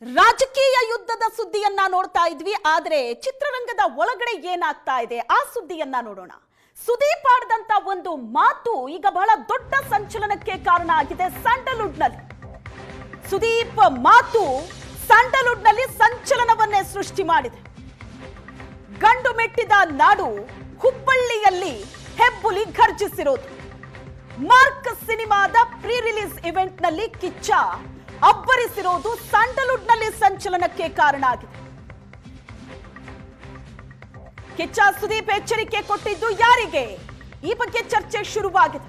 ರಾಜಕೀಯ ಯುದ್ಧದ ಸುದ್ದಿಯನ್ನ ನೋಡ್ತಾ ಇದ್ವಿ. ಆದರೆ ಚಿತ್ರರಂಗದ ಒಳಗಡೆ ಏನಾಗ್ತಾ ಇದೆ ಆ ಸುದ್ದಿಯನ್ನ ನೋಡೋಣ. ಸುದೀಪ್ ಆಡಿದಂತ ಒಂದು ಮಾತು ಈಗ ಬಹಳ ದೊಡ್ಡ ಸಂಚಲನಕ್ಕೆ ಕಾರಣ ಆಗಿದೆ. ಸ್ಯಾಂಡಲ್ವುಡ್ನಲ್ಲಿ ಸುದೀಪ್ ಮಾತು ಸ್ಯಾಂಡಲ್ವುಡ್ನಲ್ಲಿ ಸಂಚಲನವನ್ನೇ ಸೃಷ್ಟಿ ಮಾಡಿದೆ. ಗಂಡು ಮೆಟ್ಟಿದ ನಾಡು ಹುಬ್ಬಳ್ಳಿಯಲ್ಲಿ ಹೆಬ್ಬುಲಿ ಘರ್ಜಿಸಿರೋದು. ಮಾರ್ಕ್ ಸಿನಿಮಾದ ಪ್ರೀ ರಿಲೀಸ್ ಇವೆಂಟ್ ನಲ್ಲಿ ಕಿಚ್ಚ ಅಬ್ಬರಿಸಿರೋದು ಸ್ಯಾಂಡಲ್ವುಡ್ನಲ್ಲಿ ಸಂಚಲನಕ್ಕೆ ಕಾರಣ ಆಗಿದೆ. ಕಿಚ್ಚ ಸುದೀಪ್ ಎಚ್ಚರಿಕೆ ಕೊಟ್ಟಿದ್ದು ಯಾರಿಗೆ? ಈ ಬಗ್ಗೆ ಚರ್ಚೆ ಶುರುವಾಗಿದೆ.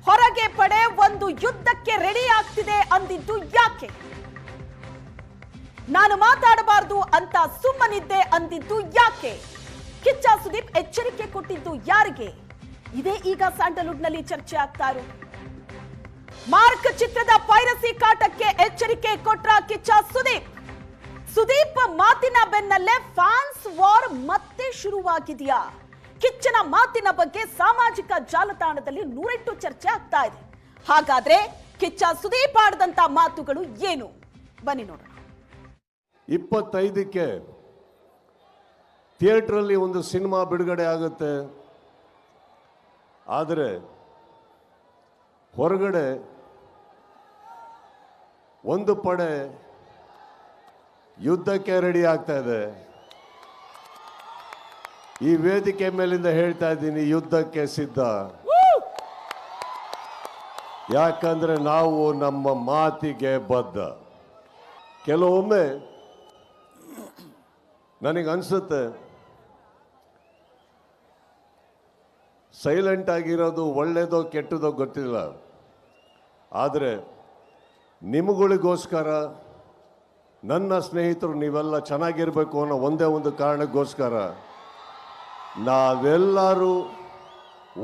ಹೊರಗೆ ಪಡೆ ಒಂದು ಯುದ್ಧಕ್ಕೆ ರೆಡಿ ಆಗ್ತಿದೆ ಅಂದಿದ್ದು ಯಾಕೆ? ನಾನು ಮಾತಾಡಬಾರದು ಅಂತ ಸುಮ್ಮನಿದ್ದೆ ಅಂದಿದ್ದು ಯಾಕೆ? ಕಿಚ್ಚ ಸುದೀಪ್ ಎಚ್ಚರಿಕೆ ಕೊಟ್ಟಿದ್ದು ಯಾರಿಗೆ? ಇದೇ ಈಗ ಸ್ಯಾಂಡಲ್ವುಡ್ನಲ್ಲಿ ಚರ್ಚೆ ಆಗ್ತಾ ಇರೋದು. ಮಾರ್ಕ್ ಚಿತ್ರದ ಪೈರಸಿ ಕಾಟಕ್ಕೆ ಎಚ್ಚರಿಕೆ ಕೊಟ್ರ ಕಿಚ್ಚ ಸುದೀಪ್. ಸುದೀಪ್ ಮಾತಿನ ಬೆನ್ನಲ್ಲೇ ಫ್ಯಾನ್ಸ್ ವಾರ್ ಮತ್ತೆ ಶುರುವಾಗಿದೆಯಾ? ಕಿಚ್ಚನ ಮಾತಿನ ಬಗ್ಗೆ ಸಾಮಾಜಿಕ ಜಾಲತಾಣದಲ್ಲಿ ನೂರೆಂಟು ಚರ್ಚೆ ಆಗ್ತಾ ಇದೆ. ಹಾಗಾದ್ರೆ ಕಿಚ್ಚ ಸುದೀಪ್ ಆಡಿದಂತ ಮಾತುಗಳು ಏನು? ಬನ್ನಿ ನೋಡೋಣ. 25ಕ್ಕೆ ಥಿಯೇಟ್ರಲ್ಲಿ ಒಂದು ಸಿನಿಮಾ ಬಿಡುಗಡೆ ಆಗುತ್ತೆ. ಆದರೆ ಹೊರಗಡೆ ಒಂದು ಪಡೆ ಯುದ್ಧಕ್ಕೆ ರೆಡಿ ಆಗ್ತಾ ಇದೆ. ಈ ವೇದಿಕೆ ಮೇಲಿಂದ ಹೇಳ್ತಾ ಇದ್ದೀನಿ, ಯುದ್ಧಕ್ಕೆ ಸಿದ್ಧ. ಯಾಕಂದ್ರೆ ನಾವು ನಮ್ಮ ಮಾತಿಗೆ ಬದ್ಧ. ಕೆಲವೊಮ್ಮೆ ನನಗನ್ಸುತ್ತೆ ಸೈಲೆಂಟ್ ಆಗಿರೋದು ಒಳ್ಳೆಯದೋ ಕೆಟ್ಟದೋ ಗೊತ್ತಿಲ್ಲ. ಆದರೆ ನಿಮಗಳಿಗೋಸ್ಕರ, ನನ್ನ ಸ್ನೇಹಿತರು ನೀವೆಲ್ಲ ಚೆನ್ನಾಗಿರಬೇಕು ಅನ್ನೋ ಒಂದೇ ಒಂದು ಕಾರಣಕ್ಕೋಸ್ಕರ ನಾವೆಲ್ಲರೂ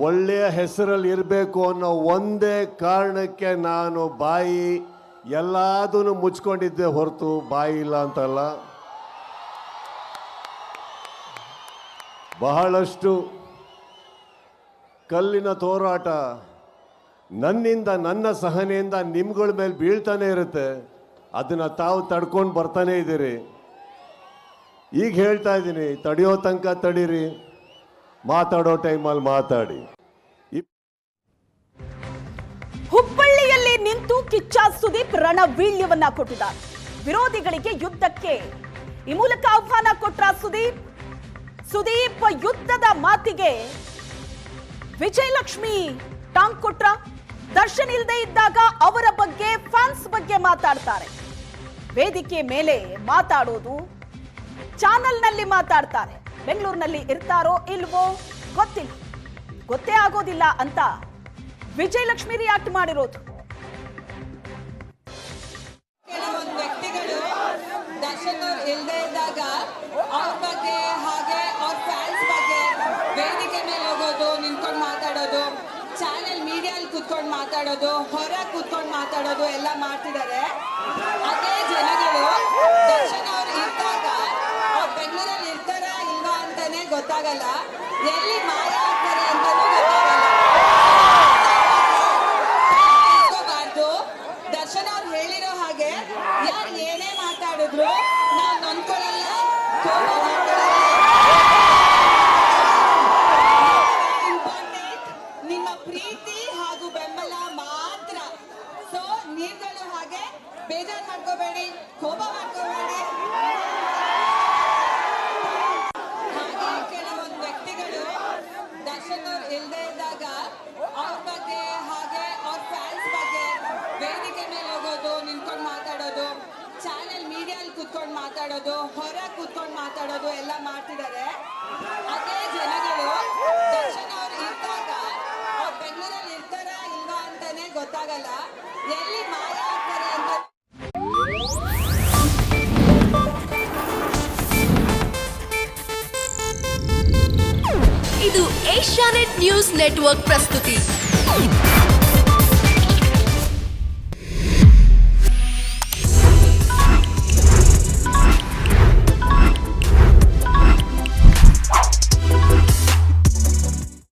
ಒಳ್ಳೆಯ ಹೆಸರಲ್ಲಿ ಇರಬೇಕು ಅನ್ನೋ ಒಂದೇ ಕಾರಣಕ್ಕೆ ನಾನು ಬಾಯಿ ಎಲ್ಲದನ್ನು ಮುಚ್ಕೊಂಡಿದ್ದೆ ಹೊರತು ಬಾಯಿ ಇಲ್ಲ ಅಂತಲ್ಲ. ಬಹಳಷ್ಟು ಕಲ್ಲಿನ ತೋರಾಟ ನನ್ನಿಂದ, ನನ್ನ ಸಹನೆಯಿಂದ ನಿಮ್ಗಳ ಮೇಲೆ ಬೀಳ್ತಾನೆ ಇರುತ್ತೆ. ಅದನ್ನು ತಾವು ತಡ್ಕೊಂಡು ಬರ್ತಾನೆ ಇದ್ದೀರಿ. ಈಗ ಹೇಳ್ತಾ ಇದ್ದೀನಿ, ತಡೆಯೋ ತನಕ ತಡೀರಿ, ಮಾತಾಡೋ ಟೈಮಲ್ಲಿ ಮಾತಾಡಿ. ಹುಬ್ಬಳ್ಳಿಯಲ್ಲಿ ನಿಂತು ಕಿಚ್ಚ ಸುದೀಪ್ ರಣವೀಳ್ಯವನ್ನ ಕೊಟ್ಟಿದ್ದಾರೆ. ವಿರೋಧಿಗಳಿಗೆ ಯುದ್ಧಕ್ಕೆ ಈ ಮೂಲಕ ಆಹ್ವಾನ ಕೊಟ್ರ ಸುದೀಪ್ ಯುದ್ಧದ ಮಾತಿಗೆ ವಿಜಯಲಕ್ಷ್ಮಿ ಟಾಂಗ್ ಕೊಟ್ರ. ದರ್ಶನ್ ಇಲ್ಲದೆ ಇದ್ದಾಗ ಅವರ ಬಗ್ಗೆ, ಫ್ಯಾನ್ಸ್ ಬಗ್ಗೆ ಮಾತಾಡ್ತಾರೆ. ವೇದಿಕೆ ಮೇಲೆ ಮಾತಾಡೋದು, ಚಾನೆಲ್ನಲ್ಲಿ ಮಾತಾಡ್ತಾರೆ. ಬೆಂಗಳೂರಿನಲ್ಲಿ ಇರ್ತಾರೋ ಇಲ್ವೋ ಗೊತ್ತಿಲ್ಲ, ಗೊತ್ತೇ ಆಗೋದಿಲ್ಲ ಅಂತ ವಿಜಯಲಕ್ಷ್ಮಿ ರಿಯಾಕ್ಟ್ ಮಾಡಿರೋದು. ಕೆಲವೊಂದು ವ್ಯಕ್ತಿಗಳು ದರ್ಶನ್ ಅವ್ರು ಇಲ್ಲದೆ ಇದ್ದಾಗ ಅವ್ರ ಬಗ್ಗೆ, ಹಾಗೆ ಅವ್ರ ಫ್ಯಾನ್ಸ್ ಬಗ್ಗೆ ವೇದಿಕೆ ಮೇಲೆ ಹೋಗೋದು, ನಿಂತ್ಕೊಂಡು ಮಾತಾಡೋದು, ಚಾನೆಲ್ ಮೀಡಿಯಲ್ಲಿ ಕೂತ್ಕೊಂಡು ಮಾತಾಡೋದು, ಹೊರ ಕೂತ್ಕೊಂಡು ಮಾತಾಡೋದು ಎಲ್ಲ ಮಾಡ್ತಿದ್ದಾರೆ. ಅದೇ ಜನಗಳು ದರ್ಶನ್ ಅವ್ರು ಇದ್ದಾಗ ಅವ್ರು ಬೆಂಗಳೂರಲ್ಲಿ ಇರ್ತಾರ ಇಲ್ವಾ ಅಂತಾನೆ ಗೊತ್ತಾಗಲ್ಲ, ಎಲ್ಲಿ ಮಾಯ ಆಗ್ತಾರೆ ಅಂತಾನೂ ಗೊತ್ತಾಗಲ್ಲ. ದರ್ಶನ್ ಅವ್ರು ಹೇಳಿರೋ ಹಾಗೆ ಯಾರು ಏನೇ ಮಾತಾಡಿದ್ರು ನಾವು ನೊಂದ್ಕೊಳ್ಳಲ್ಲ, ಕೋಪ ಮಾಡ್ಕೊಳ್ಳಲ್ಲ. ಇಂಪಾರ್ಟೆಂಟ್ ನಿಮ್ಮ ಪ್ರೀತಿ ಹಾಗೂ ಬೆಂಬಲ ಮಾತ್ರ. ಸೊ ನೀವುಗಳು ಹಾಗೆ ಬೇಜಾರು ಮಾಡ್ಕೋಬೇಡಿ, ಕೋಪ ಮಾಡ್ಕೋಬೇಡಿ. ಹಾಗೆ ಕೆಲವೊಂದು ವ್ಯಕ್ತಿಗಳು ದರ್ಶನ್ ಅವ್ರು ಇಲ್ಲದೆ ಇದ್ದಾಗ ಅವ್ರ ಬಗ್ಗೆ, ಹಾಗೆ ಅವ್ರ ಫ್ಯಾನ್ಸ್ ಬಗ್ಗೆ ವೇದಿಕೆ ಮೇಲೆ ಹೋಗೋದು, ನಿಂತ್ಕೊಂಡು ಮಾತಾಡೋದು, ಚಾನೆಲ್ ಮೀಡಿಯಲ್ಲಿ ಕೂತ್ಕೊಂಡು ಮಾತಾಡೋದು, ಹೊರ ಕೂತ್ಕೊಂಡು ಮಾತಾಡೋದು ಎಲ್ಲ ಮಾಡ್ತಿದ್ದಾರೆ. ಅದೇ ಜನಗಳು ದರ್ಶನ್ ಅವ್ರು ಇದ್ದಾಗ ಅವ್ರು ಬೆಂಗಳೂರಲ್ಲಿ ಇರ್ತಾರ ಇಲ್ವಾ ಅಂತಾನೆ ಗೊತ್ತಾಗಲ್ಲ, ಎಲ್ಲಿ ಮಾಯ ಆಗ್ತಾರೆ ಅಂತ. ಇದು ಏಷ್ಯಾನೆಟ್ ನ್ಯೂಸ್ ನೆಟ್ವರ್ಕ್ ಪ್ರಸ್ತುತಿ.